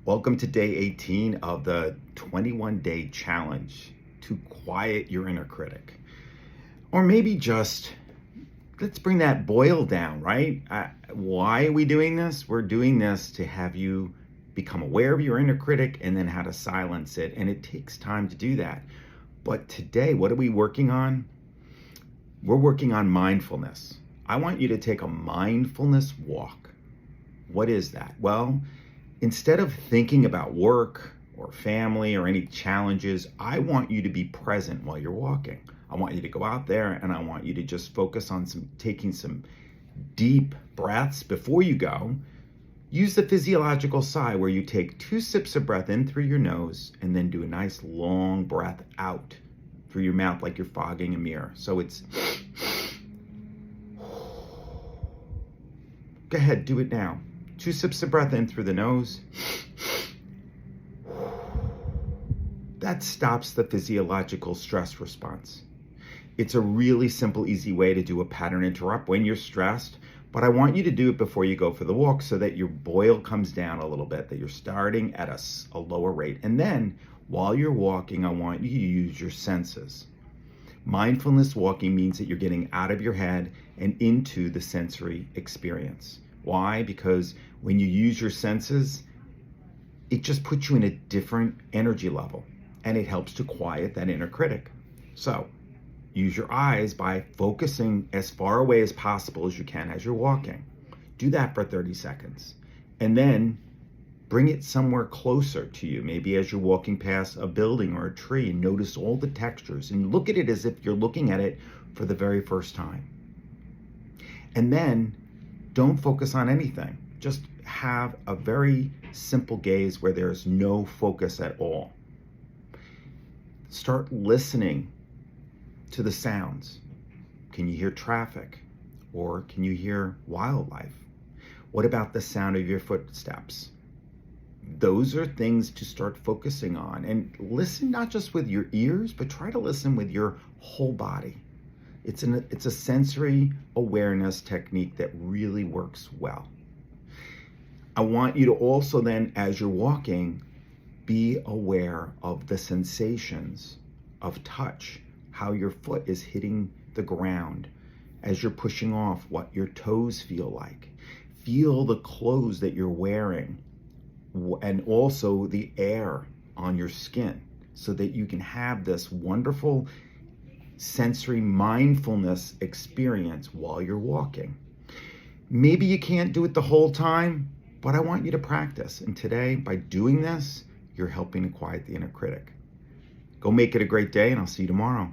Welcome to day 18 of the 21-day challenge to quiet your inner critic. Or maybe just, let's bring that boil down, right? Why are we doing this? We're doing this to have you become aware of your inner critic and then how to silence it. And it takes time to do that. But today, what are we working on? We're working on mindfulness. I want you to take a mindfulness walk. What is that? Well, instead of thinking about work or family or any challenges, I want you to be present while you're walking. I want you to go out there and I want you to just focus on taking some deep breaths before you go. Use the physiological sigh where you take 2 sips of breath in through your nose and then do a nice long breath out through your mouth like you're fogging a mirror. So it's, go ahead, do it now. 2 sips of breath in through the nose. That stops the physiological stress response. It's a really simple, easy way to do a pattern interrupt when you're stressed, but I want you to do it before you go for the walk so that your boil comes down a little bit, that you're starting at a lower rate. And then while you're walking, I want you to use your senses. Mindfulness walking means that you're getting out of your head and into the sensory experience. Why? Because when you use your senses, it just puts you in a different energy level and it helps to quiet that inner critic. So use your eyes by focusing as far away as possible as you can as you're walking. Do that for 30 seconds and then bring it somewhere closer to you. Maybe as you're walking past a building or a tree, and notice all the textures and look at it as if you're looking at it for the very first time. And then don't focus on anything. Just have a very simple gaze where there's no focus at all. Start listening to the sounds. Can you hear traffic? Or can you hear wildlife? What about the sound of your footsteps? Those are things to start focusing on. And listen not just with your ears, but try to listen with your whole body. It's a sensory awareness technique that really works well. I want you to also then, as you're walking, be aware of the sensations of touch, how your foot is hitting the ground as you're pushing off, what your toes feel like. Feel the clothes that you're wearing and also the air on your skin so that you can have this wonderful sensory mindfulness experience while you're walking. Maybe you can't do it the whole time, but I want you to practice. And today, by doing this, you're helping to quiet the inner critic. Go make it a great day, and I'll see you tomorrow.